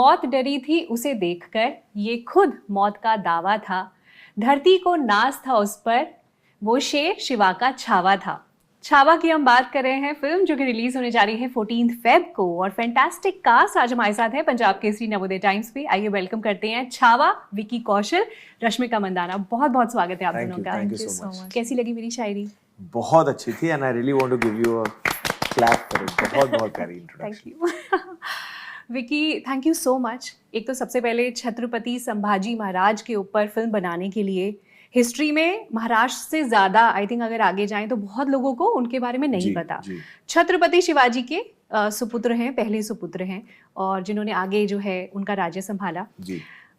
मौत डरी थी उसे देखकर, ये खुद मौत का दावा था। धरती को नाज था उस पर, वो शेर शिवा का छावा था। छावा की हम बात कर रहे हैं, फिल्म जो कि रिलीज होने जा रही है 14 फेब को। और फैंटास्टिक कास्ट आज हमारे साथ है पंजाब केसरी नवोदय टाइम्स पे। आइए वेलकम करते हैं छावा, विकी कौशल, रश्मिका मंदाना। बहुत बहुत स्वागत है आप दोनों का। Thank you so much. कैसी लगी मेरी शायरी? बहुत अच्छी थी and I really want to give you a clap for it. बहुत बहुत प्यारी introduction. Thank you Vicky, thank you so much. एक तो सबसे पहले छत्रपति संभाजी महाराज के ऊपर फिल्म बनाने के लिए, हिस्ट्री में महाराष्ट्र से ज़्यादा आई थिंक अगर आगे जाएं तो बहुत लोगों को उनके बारे में नहीं पता। छत्रपति शिवाजी के सुपुत्र हैं, पहले सुपुत्र हैं, और जिन्होंने आगे जो है उनका राज्य संभाला।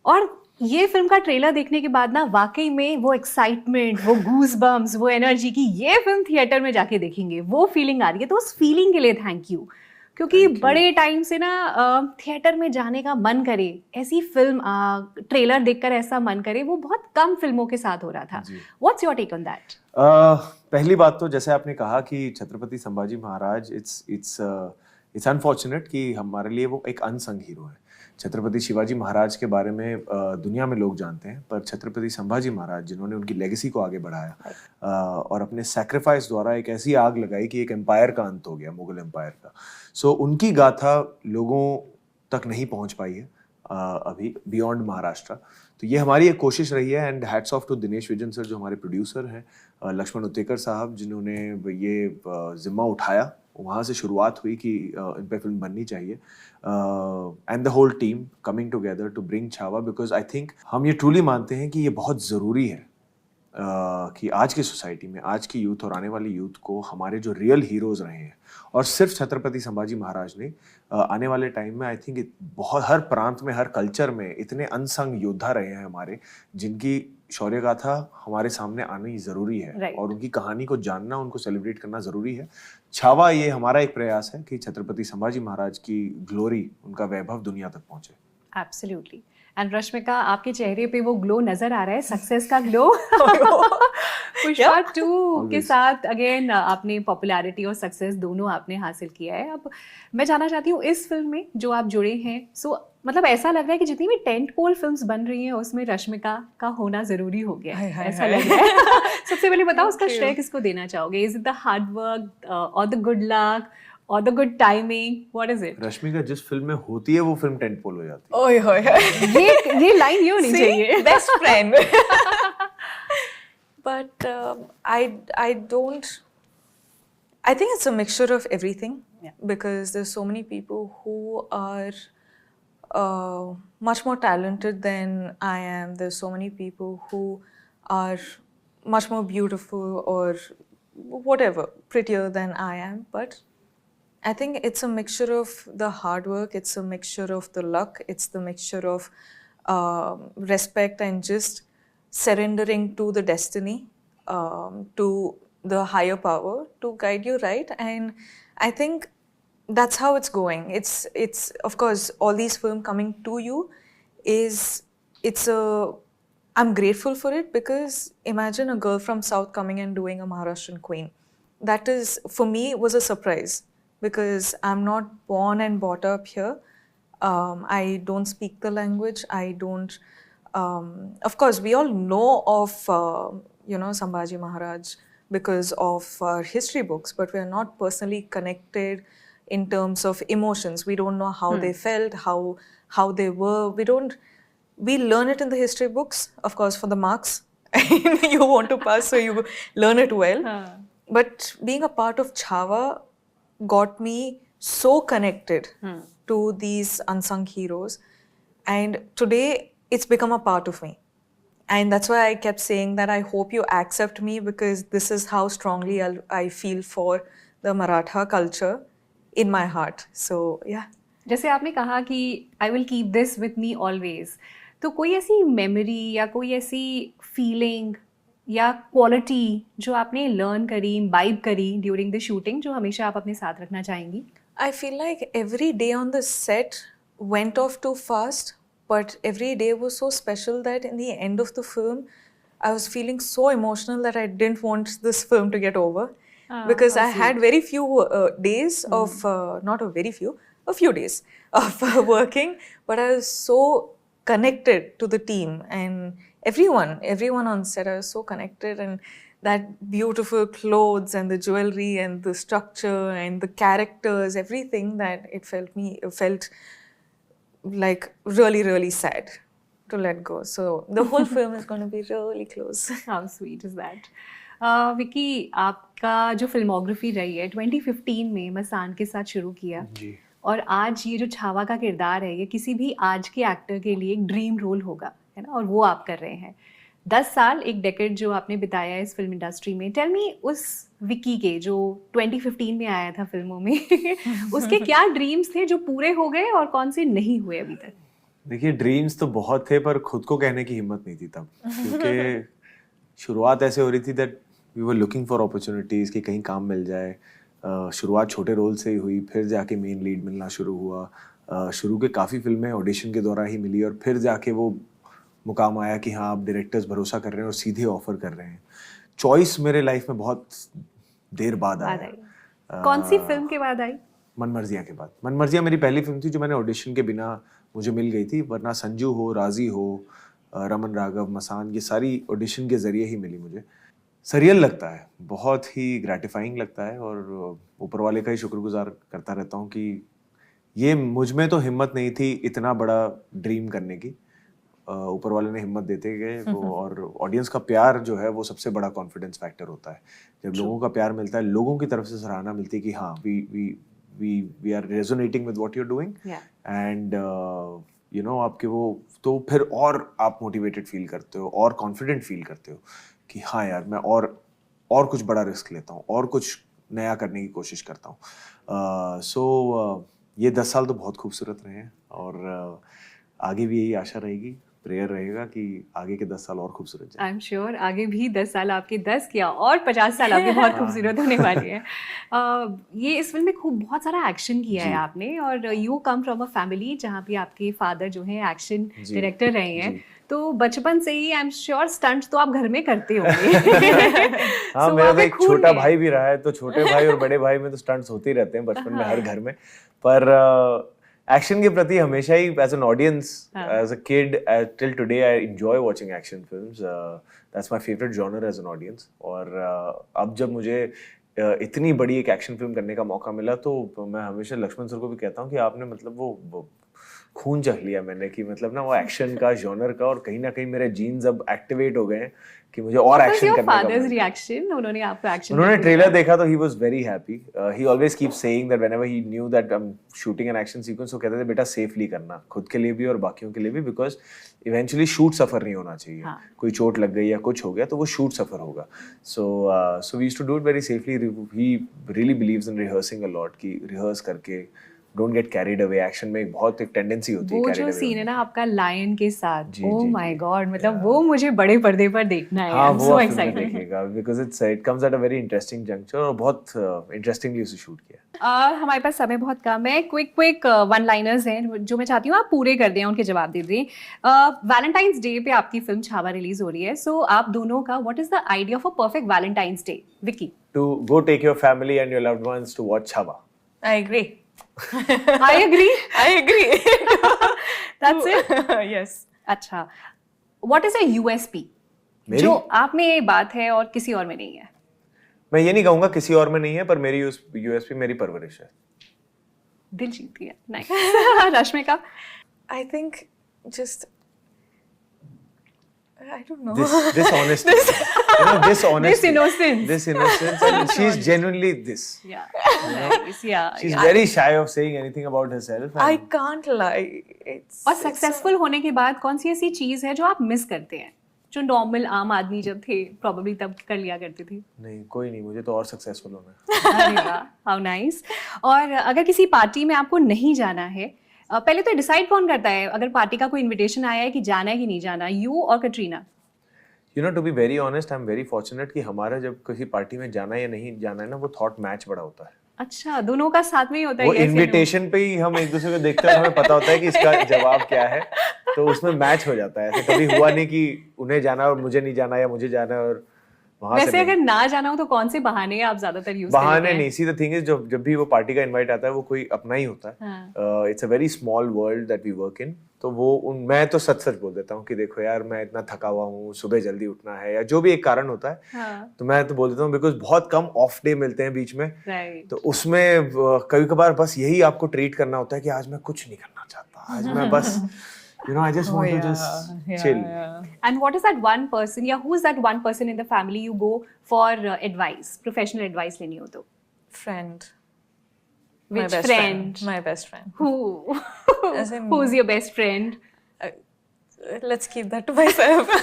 और ये फिल्म का ट्रेलर देखने के बाद ना वाकई में वो एक्साइटमेंट, वो गूज बम्स, वो एनर्जी की ये फिल्म थिएटर में जाके देखेंगे, वो फीलिंग आ रही है। तो उस फीलिंग के लिए थैंक यू, क्योंकि बड़े टाइम से ना थिएटर में जाने का मन करे, ऐसी फिल्म ट्रेलर देखकर ऐसा मन करे, वो बहुत कम फिल्मों के साथ हो रहा था। What's your take on that? पहली बात तो जैसे आपने कहा कि छत्रपति संभाजी महाराज, इट्स अनफॉर्चुनेट कि हमारे लिए वो एक अनसंग हीरो है। छत्रपति शिवाजी महाराज के बारे में दुनिया में लोग जानते हैं, पर छत्रपति संभाजी महाराज जिन्होंने उनकी लेगेसी को आगे बढ़ाया और अपने सैक्रिफाइस द्वारा एक ऐसी आग लगाई कि एक एम्पायर का अंत हो गया, मुगल एम्पायर का। सो उनकी गाथा लोगों तक नहीं पहुंच पाई है अभी बियॉन्ड महाराष्ट्र। तो ये हमारी एक कोशिश रही है and hats off to Dinesh Vijan sir जो हमारे प्रोड्यूसर हैं, लक्ष्मण उत्तेकर साहब जिन्होंने ये जिम्मा उठाया। वहाँ से शुरुआत हुई कि इन पे फिल्म बननी चाहिए and the whole team coming together to bring Chhaava, because I think हम ये ट्रूली मानते हैं कि ये बहुत ज़रूरी है कि आज की सोसाइटी में, आज की यूथ और आने वाली यूथ को हमारे जो रियल हीरोज़ रहे हैं, और सिर्फ छत्रपति संभाजी महाराज ने, आने वाले टाइम में आई थिंक बहुत हर प्रांत में, हर कल्चर में इतने अनसंग योद्धा रहे हैं हमारे, जिनकी शौर्य गाथा हमारे सामने आनी ज़रूरी है और उनकी कहानी को जानना, उनको सेलिब्रेट करना ज़रूरी है। छावा ये हमारा एक प्रयास है कि छत्रपति संभाजी महाराज की ग्लोरी, उनका वैभव दुनिया तक पहुंचे। एब्सोल्युटली। एंड रश्मिका, आपके चेहरे पे वो ग्लो नजर आ रहा है, सक्सेस का ग्लो। पुष्पा 2 के साथ अगेन आपने पॉपुलैरिटी और सक्सेस दोनों आपने हासिल किया है। अब मैं जानना चाहती हूँ इस फिल्म में जो आप जुड़े हैं, मतलब ऐसा लग रहा है कि जितनी भी टेंट पोल फिल्म्स बन रही हैं उसमें रश्मिका का होना जरूरी हो गया है, ऐसा लग रहा है। सबसे पहले बताओ उसका श्रेय किसको देना चाहोगे? Is it the hard work और द गुड लक और the good timing? What is it? Rashmika जिस फिल्म में होती है वो फिल्म टेंट पोल हो जाती है। ओए होए, ये लाइन ये होनी चाहिए, best friend. But I don't. I think it's a mixture of everything, because there's so many people who are much more talented than I am. There's so many people who are much more beautiful or whatever, prettier than I am. But I think it's a mixture of the hard work, it's a mixture of the luck, it's the mixture of respect and just surrendering to the destiny, to the higher power to guide you right. And I think that's how it's going. It's of course all these films coming to you I'm grateful for it, because imagine a girl from South coming and doing a Maharashtrian queen. That is, for me, was a surprise, because I'm not born and brought up here. I don't speak the language. I don't. Of course, we all know of Sambhaji Maharaj because of our history books, but we are not personally connected in terms of emotions. We don't know how they felt, how they were. We learn it in the history books, of course, for the marks. You want to pass, so you learn it well. But being a part of Chhava got me so connected to these unsung heroes, and today it's become a part of me. And that's why I kept saying that I hope you accept me, because this is how strongly I feel for the Maratha culture in my heart. So yeah. जैसे आपने कहा कि I will keep this with me always, तो कोई ऐसी memory या कोई ऐसी फीलिंग या क्वालिटी जो आपने लर्न करी, इम्बाइब करी ड्यूरिंग द शूटिंग, जो हमेशा आप अपने साथ रखना चाहेंगी? I feel like every day on the set went off too fast, but every day was so special that in the end of the film, I was feeling so emotional that I didn't want this film to get over. Because I had very few days of, not a very few, a few days of working, but I was so connected to the team and everyone on set. I was so connected, and that beautiful clothes and the jewelry and the structure and the characters, everything, that it felt like really, really sad to let go. So the whole film is going to be really close. How sweet is that? Vicky, आपका जो filmography रही है 2015 में मसान के साथ शुरू किया जी और आज ये जो छावा का किरदार है ये किसी भी आज के एक्टर के लिए एक ड्रीम रोल होगा, है ना, और वो आप कर रहे हैं। 10 साल, एक डेकेड जो आपने बिताया है इस फिल्म इंडस्ट्री में, टेल मी उस विकी के जो 2015 में आया था फिल्मों में उसके क्या ड्रीम्स थे जो पूरे हो गए और कौन से नहीं हुए अभी तक? देखिए, ड्रीम्स तो बहुत थे पर खुद को कहने की हिम्मत नहीं थी तब, क्योंकि शुरुआत ऐसे हो रही थी that we were looking for opportunities कि कहीं काम मिल जाए। शुरुआत छोटे रोल से ही हुई, फिर जाके मेन लीड मिलना शुरू हुआ। शुरू के काफ़ी फिल्में ऑडिशन के दौरान ही मिली और फिर जाके वो मुकाम आया कि हाँ, आप डायरेक्टर्स भरोसा कर रहे हैं और सीधे ऑफर कर रहे हैं। चॉइस मेरे लाइफ में बहुत देर बाद आया। कौन सी फिल्म के बाद आई? मनमर्जियाँ के बाद। मनमर्जियाँ मेरी पहली फिल्म थी जो मैंने ऑडिशन के बिना मुझे मिल गई थी, वरना संजू हो, राजी हो, रमन राघव, मसान, ये सारी ऑडिशन के ज़रिए ही मिली मुझे। सरियल लगता है, बहुत ही ग्रेटिफाइंग लगता है और ऊपर वाले का ही शुक्रगुजार करता रहता हूँ कि ये मुझ में तो हिम्मत नहीं थी इतना बड़ा ड्रीम करने की, ऊपर वाले ने हिम्मत देते गए वो, और ऑडियंस का प्यार जो है वो सबसे बड़ा कॉन्फिडेंस फैक्टर होता है। जब लोगों का प्यार मिलता है, लोगों की तरफ से सराहना मिलती है कि हाँ, we are resonating with what you are doing, and you know, आपके वो तो फिर और आप मोटिवेटेड फील करते हो और कॉन्फिडेंट फील करते हो कि हाँ यार, मैं और कुछ बड़ा रिस्क लेता हूँ और कुछ नया करने की कोशिश करता हूँ। सो ये 10 साल तो बहुत खूबसूरत रहे हैं और आगे भी यही आशा रहेगी, प्रेयर रहेगा कि आगे के 10 साल और खूबसूरत जाए। आई एम श्योर आगे भी 10 साल आपके 10 क्या और 50 साल आपके बहुत खूबसूरत होने वाले हैं। ये इस फिल्म में बहुत सारा एक्शन किया है आपने, और you come from a family जहाँ पे आपके फादर जो हैं एक्शन डायरेक्टर रहे हैं, तो बचपन से ही आई एम श्योर स्टंट्स तो आप घर में करते होंगे। हाँ, मेरा तो एक छोटा भाई भी रहा है, तो छोटे भाई और बड़े भाई में तो स्टंट्स होते ही रहते हैं बचपन में हर घर में, पर एक्शन के प्रति हमेशा ही as an audience, as a kid, till today I enjoy watching action films. That's my favourite genre as an audience. और अब जब मुझे इतनी बड़ी एक एक्शन फिल्म करने का मौका मिला तो मैं हमेशा लक्ष्मण सर को भी कहता हूँ कि आपने मतलब वो खून चख लिया मैंने, कि मतलब ना वो एक्शन का, जॉनर का, और कहीं ना कहीं मेरे जीन्स अब एक्टिवेट हो गए हैं कि मुझे और एक्शन करने का। फादर्स रिएक्शन, उन्होंने आपको एक्शन, उन्होंने ट्रेलर देखा तो he was very happy. He always keep saying that whenever he knew that I am shooting an action sequence, वो कहते थे बेटा सेफली करना, खुद के लिए भी और बाकियों के लिए भी, बिकॉज इवेंचुअली शूट सफर नहीं होना चाहिए। कोई चोट लग गई या कुछ हो गया तो वो शूट सफर होगा। So we used to do it very safely. He really believes in rehearsing a lot, कि रिहर्स करके don't get carried away. Action में बहुत एक टेंडेंसी होती है वो जो सीन है ना आपका लायन के साथ, ओह माय गॉड, मतलब वो मुझे बड़े पर्दे पर देखना है। हाँ, आई एम सो एक्साइटेड देखिएगा because it comes at a very interesting juncture और बहुत इंटरेस्टिंगली उसे शूट किया। हमारे पास समय बहुत कम है, क्विक वन लाइनर्स हैं जो मैं चाहती हूँ आप पूरे कर दें, उनके जवाब दे दें। वैलेंटाइंस डे पे आपकी फिल्म छावा रिलीज हो रही है, सो आप दोनों का what is the idea of a perfect Valentine's day? Vicky? To go take your family and your loved ones to watch Chhaava. I agree. I agree. I agree. That's it? Yes. अच्छा, what is a USP जो आप में ये बात है और किसी और में नहीं है? मैं ये नहीं कहूंगा किसी और में नहीं है, पर मेरी USP मेरी परवरिश है। दिल जीती है। Nice. Rashmika? I think just I don't know. This honesty, you know, this honesty, this innocence, and she's genuinely this. Yeah, nice, yeah. She's very shy of saying anything about herself. I can't lie. और successful होने के बाद कौन सी ऐसी चीज है जो आप मिस करते हैं, जो नॉर्मल आम आदमी जब थे प्रोबेबली तब कर लिया करते थे? नहीं, कोई नहीं, मुझे तो और सक्सेसफुल होना है। अरे वाह, हाउ नाइस। और अगर किसी पार्टी में आपको नहीं जाना है, पहले तो डिसाइड कौन करता है अगर पार्टी का कोई इनविटेशन आया है कि जाना है कि नहीं जाना, यू और Katrina? You know, to be very honest, I'm very fortunate कि हमारा जब किसी पार्टी में जाना या नहीं जाना है ना, वो थॉट मैच बड़ा होता है। अच्छा, दोनों का साथ में ही होता है? वो इनविटेशन पे ही हम एक दूसरे को देखते हैं, हमें पता होता है कि इसका जवाब क्या है, तो उसमें मैच हो जाता है। ऐसे कभी हुआ नहीं कि उन्हें जाना और मुझे नहीं जाना, या मुझे जाना और वहां से वैसे नहीं। अगर ना जाना हो तो कौन से बहाने आप ज्यादातर यूज बहाने नहीं, सी द थिंग इज जब भी वो पार्टी का इनवाइट आता है वो कोई अपना ही होता है। It's a very small world that we work in. तो वो मैं तो सच सच बोल देता हूँ कि देखो यार मैं इतना थका हुआ हूँ, सुबह जल्दी उठना है या जो भी एक कारण होता है, हाँ, तो मैं तो बोल देता हूँ बिकॉज बहुत कम ऑफ डे मिलते हैं बीच में। राइट। तो उसमें कभी कभार बस यही आपको ट्रीट करना होता है कि आज मैं कुछ नहीं करना चाहता, आज मैं बस I just want to just chill. And what is that one person, yeah, who is that one person in the family you go for advice, professional advice लेनी हो तो? Friend. Which my best friend? My best friend. Who? As in- Who's your best friend? Let's keep that to myself.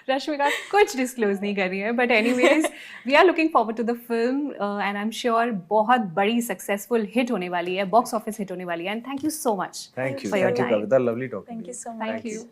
Rashmika कुछ disclose नहीं कर रही है, but anyways we are looking forward to the film and I am sure बहुत बड़ी successful hit होने वाली है, बॉक्स ऑफिस हिट होने वाली है, and thank you so much thank you for your time. Kavita, lovely talking. Thank you so much. Thank you.